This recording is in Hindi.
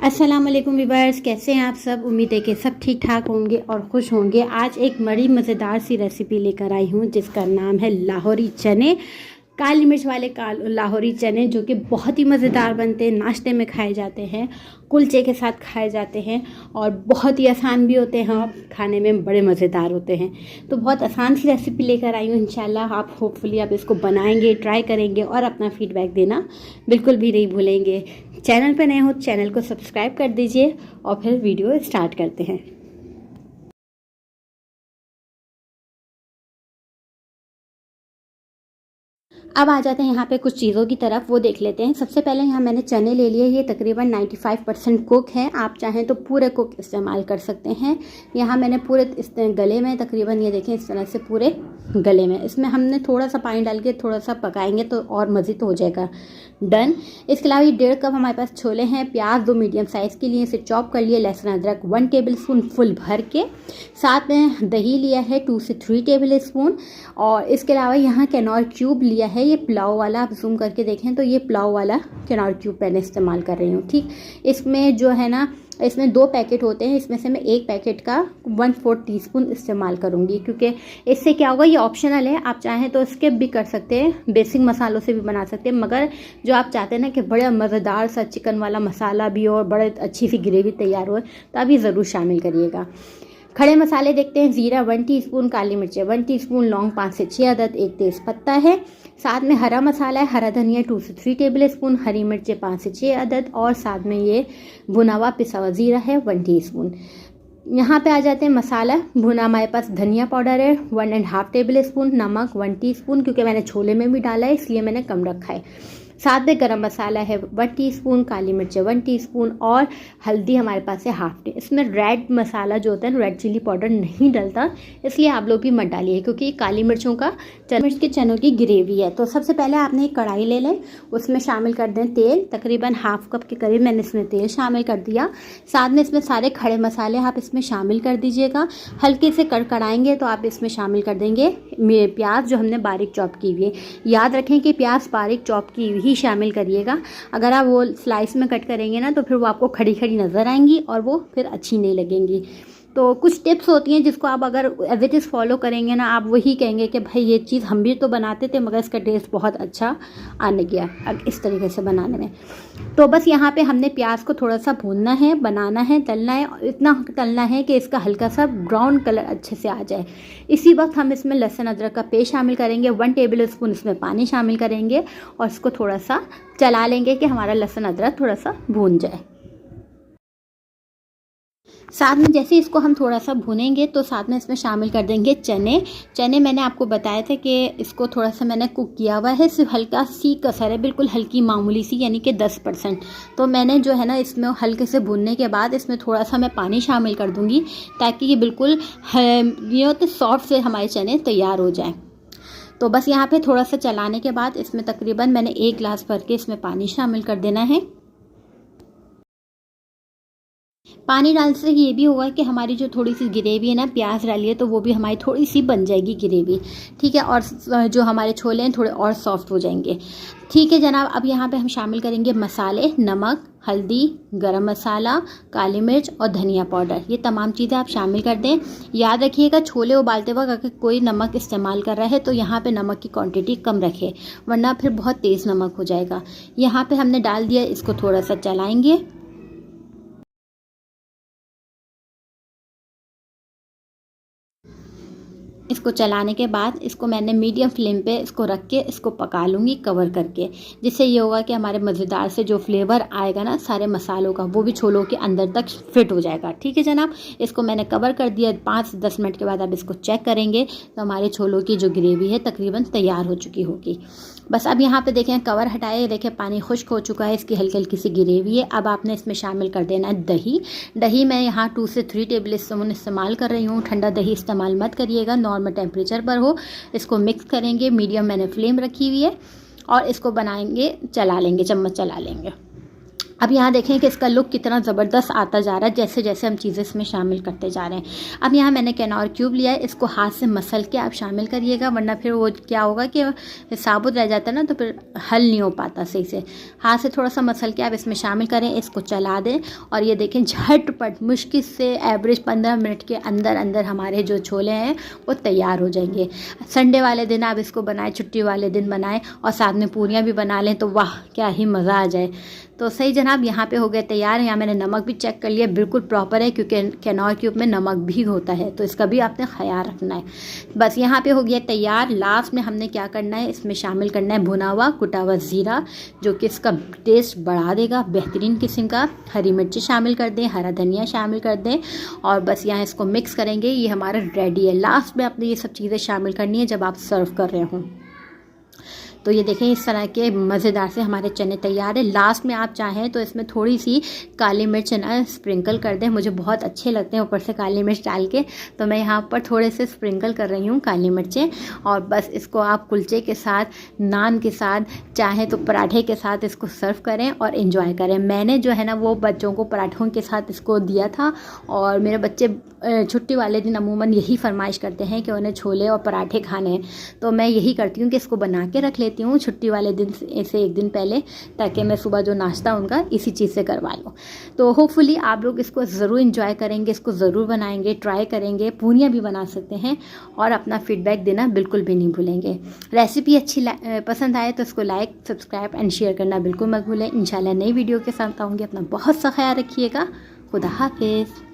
अस्सलाम वालेकुम व्यूअर्स, कैसे हैं आप सब। उम्मीद है कि सब ठीक ठाक होंगे और खुश होंगे। आज एक बड़ी मज़ेदार सी रेसिपी लेकर आई हूँ जिसका नाम है लाहौरी चने। काली मिर्च वाले लाहौरी चने जो कि बहुत ही मज़ेदार बनते हैं, नाश्ते में खाए जाते हैं, कुलचे के साथ खाए जाते हैं और बहुत ही आसान भी होते हैं और खाने में बड़े मज़ेदार होते हैं। तो बहुत आसान सी रेसिपी लेकर आई हूँ। इंशाल्लाह आप होपफुली आप इसको बनाएंगे, ट्राई करेंगे और अपना फीडबैक देना बिल्कुल भी नहीं भूलेंगे। चैनल पर नए हो चैनल को सब्सक्राइब कर दीजिए और फिर वीडियो स्टार्ट करते हैं। अब आ जाते हैं यहाँ पे कुछ चीज़ों की तरफ, वो देख लेते हैं। सबसे पहले यहाँ मैंने चने ले लिए, ये तकरीबन 95% कुक हैं। आप चाहें तो पूरे कुक इस्तेमाल कर सकते हैं। यहाँ मैंने पूरे इस गले में तकरीबन ये देखें इस तरह से पूरे गले में, इसमें हमने थोड़ा सा पानी डाल के थोड़ा सा पकाएंगे तो और मज़ीद हो जाएगा। डन। इसके अलावा ये 1.5 कप हमारे पास छोले हैं, प्याज 2 मीडियम साइज़ के लिए इसे चॉप कर लिए, लहसुन अदरक 1 टेबल स्पून फुल भर के, साथ में दही लिया है 2 से 3 टेबल स्पून। और इसके अलावा यहाँ कैनौर क्यूब लिया है, ये पुलाव वाला, आप जूम करके देखें तो ये पुलाव वाला कैनौर क्यूब मैंने इस्तेमाल कर रही हूँ। ठीक, इसमें जो है ना, इसमें 2 पैकेट होते हैं, इसमें से मैं 1 पैकेट का 1/4 टीस्पून इस्तेमाल करूँगी क्योंकि इससे क्या होगा, ये ऑप्शनल है, आप चाहें तो स्किप भी कर सकते हैं, बेसिक मसालों से भी बना सकते हैं। मगर जो आप चाहते हैं ना कि बड़ा मज़ेदार सा चिकन वाला मसाला भी हो और बड़े अच्छी सी ग्रेवी तैयार हो, तो आप ये ज़रूर शामिल करिएगा। खड़े मसाले देखते हैं। ज़ीरा 1 टीस्पून, काली मिर्चें 1 टीस्पून, लौंग 5 से 6 अदद, 1 तेज़ पत्ता है। साथ में हरा मसाला है, हरा धनिया 2 से 3 टेबल स्पून, हरी मिर्चें 5 से 6 अदद और साथ में ये भुना हुआ पिसा हुआ ज़ीरा है 1 टीस्पून। यहाँ पे आ जाते हैं मसाला भुना। हमारे पास धनिया पाउडर है 1.5 टेबल स्पून, नमक 1 टीस्पून, क्योंकि मैंने छोले में भी डाला है इसलिए मैंने कम रखा है। साथ में गरम मसाला है 1 टीस्पून, काली मिर्चें 1 टीस्पून और हल्दी हमारे पास है हाफ टी। इसमें रेड मसाला जो होता है, रेड चिली पाउडर नहीं डलता, इसलिए आप लोग भी मत डालिए क्योंकि काली मिर्चों का मिर्च के चनों की ग्रेवी है। तो सबसे पहले आपने एक कढ़ाई ले लें, उसमें शामिल कर दें तेल, तकरीबन हाफ कप के करीब मैंने इसमें तेल शामिल कर दिया। साथ में इसमें सारे खड़े मसाले आप इसमें शामिल कर दीजिएगा। हल्के से कड़कड़ाएंगे तो आप इसमें शामिल कर देंगे प्याज जो हमने बारीक चॉप की हुई है। याद रखें कि प्याज बारीक चॉप की हुई शामिल करिएगा। अगर आप वो स्लाइस में कट करेंगे ना तो फिर वो आपको खड़ी खड़ी नज़र आएंगी और वो फिर अच्छी नहीं लगेंगी। तो कुछ टिप्स होती हैं जिसको आप अगर एज इट इज़ फॉलो करेंगे ना, आप वही कहेंगे कि भाई ये चीज़ हम भी तो बनाते थे मगर इसका टेस्ट बहुत अच्छा आने गया इस तरीके से बनाने में। तो बस यहाँ पे हमने प्याज को थोड़ा सा भूनना है, बनाना है, तलना है, इतना तलना है कि इसका हल्का सा ब्राउन कलर अच्छे से आ जाए। इसी वक्त हम इसमें लहसुन अदरक का पेस्ट शामिल करेंगे, 1 टेबल स्पून इसमें पानी शामिल करेंगे और इसको थोड़ा सा चला लेंगे कि हमारा लहसुन अदरक थोड़ा सा भून जाए। साथ में जैसे इसको हम थोड़ा सा भूनेंगे तो साथ में इसमें शामिल कर देंगे चने मैंने आपको बताया था कि इसको थोड़ा सा मैंने कुक किया हुआ है, सिर्फ हल्का सी कसर है, बिल्कुल हल्की मामूली सी, यानी कि 10%। तो मैंने जो है ना इसमें हल्के से भूनने के बाद इसमें थोड़ा सा मैं पानी शामिल कर दूँगी ताकि ये बिल्कुल ये तो सॉफ्ट से हमारे चने तैयार हो जाएँ। तो बस यहाँ पर थोड़ा सा चलाने के बाद इसमें तकरीबन मैंने 1 गिलास भर के इसमें पानी शामिल कर देना है। पानी डालने से ये भी होगा कि हमारी जो थोड़ी सी ग्रेवी है ना, प्याज डाली है तो वो भी हमारी थोड़ी सी बन जाएगी ग्रेवी। ठीक है, और जो हमारे छोले हैं थोड़े और सॉफ्ट हो जाएंगे। ठीक है जनाब, अब यहाँ पे हम शामिल करेंगे मसाले, नमक, हल्दी, गरम मसाला, काली मिर्च और धनिया पाउडर। ये तमाम चीज़ें आप शामिल कर दें। याद रखिएगा छोले उबालते वक्त अगर कोई नमक इस्तेमाल कर रहा है तो यहाँ पे नमक की क्वांटिटी कम रखे, वरना फिर बहुत तेज़ नमक हो जाएगा। यहाँ पे हमने डाल दिया, इसको थोड़ा सा चलाएँगे। इसको चलाने के बाद इसको मैंने मीडियम फ्लेम पे इसको रख के इसको पका लूँगी कवर करके, जिससे ये होगा कि हमारे मज़ेदार से जो फ्लेवर आएगा ना सारे मसालों का, वो भी छोलों के अंदर तक फिट हो जाएगा। ठीक है जनाब, इसको मैंने कवर कर दिया। 5 से 10 मिनट के बाद आप इसको चेक करेंगे तो हमारे छोलों की जो ग्रेवी है तकरीबन तैयार हो चुकी होगी। बस अब यहाँ पे देखें कवर हटाए, देखें पानी खुश्क हो चुका है, इसकी हल्की हल्की सी ग्रेवी है। अब आपने इसमें शामिल कर देना है दही मैं यहाँ 2 से 3 टेबल स्पून इस्तेमाल कर रही हूँ। ठंडा दही इस्तेमाल मत करिएगा, नॉर्मल टेम्परेचर पर हो। इसको मिक्स करेंगे, मीडियम मैंने फ्लेम रखी हुई है और इसको बनाएंगे, चला लेंगे, चम्मच चला लेंगे। अब यहाँ देखें कि इसका लुक कितना ज़बरदस्त आता जा रहा है जैसे जैसे हम चीज़ें इसमें शामिल करते जा रहे हैं। अब यहाँ मैंने केनौर क्यूब लिया है, इसको हाथ से मसल के आप शामिल करिएगा, वरना फिर वो क्या होगा कि साबुत रह जाता है ना, तो फिर हल नहीं हो पाता सही से। हाथ से थोड़ा सा मसल के आप इसमें शामिल करें, इसको चला दें और ये देखें झटपट मुश्किल से एवरेज 15 मिनट के अंदर अंदर हमारे जो छोले हैं वो तैयार हो जाएंगे। संडे वाले दिन आप इसको बनाएं, छुट्टी वाले दिन बनाएं और साथ में पूरियाँ भी बना लें तो वाह क्या ही मज़ा आ जाए। तो सही जनाब, यहाँ पे हो गए तैयार। यहाँ मैंने नमक भी चेक कर लिया, बिल्कुल प्रॉपर है, क्योंकि केनौर क्यूब में नमक भी होता है, तो इसका भी आपने ख्याल रखना है। बस यहाँ पे हो गया तैयार। लास्ट में हमने क्या करना है, इसमें शामिल करना है भुना हुआ कुटा हुआ ज़ीरा, जो कि इसका टेस्ट बढ़ा देगा, बेहतरीन किस्म का। हरी मिर्ची शामिल कर दें, हरा धनिया शामिल कर दें और बस यहाँ इसको मिक्स करेंगे। ये हमारा रेडी है। लास्ट में आपने ये सब चीज़ें शामिल करनी है जब आप सर्व कर रहे हों। तो ये देखें इस तरह के मज़ेदार से हमारे चने तैयार है। लास्ट में आप चाहें तो इसमें थोड़ी सी काली मिर्च ना स्प्रिंकल कर दें, मुझे बहुत अच्छे लगते हैं ऊपर से काली मिर्च डाल के, तो मैं यहाँ पर थोड़े से स्प्रिंकल कर रही हूँ काली मिर्चें। और बस इसको आप कुलचे के साथ, नान के साथ, चाहे तो पराठे के साथ इसको सर्व करें और इन्जॉय करें। मैंने जो है ना वो बच्चों को पराठों के साथ इसको दिया था और मेरे बच्चे छुट्टी वाले दिन अमूमन यही फरमाइश करते हैं कि उन्हें छोले और पराठे खाने हैं, तो मैं यही करती हूँ कि इसको बना के रख लेती हूँ छुट्टी वाले दिन से एक दिन पहले, ताकि मैं सुबह जो नाश्ता उनका इसी चीज़ से करवा लूँ। तो होपफुली आप लोग इसको ज़रूर इंजॉय करेंगे, इसको ज़रूर बनाएंगे, ट्राई करेंगे, पूरियाँ भी बना सकते हैं और अपना फीडबैक देना बिल्कुल भी नहीं भूलेंगे। रेसिपी अच्छी पसंद आए तो इसको लाइक, सब्सक्राइब एंड शेयर करना बिल्कुल मत भूलें। इंशाल्लाह नई वीडियो के साथ आऊँगी। अपना बहुत सा ख्याल रखिएगा। खुदा हाफिज़।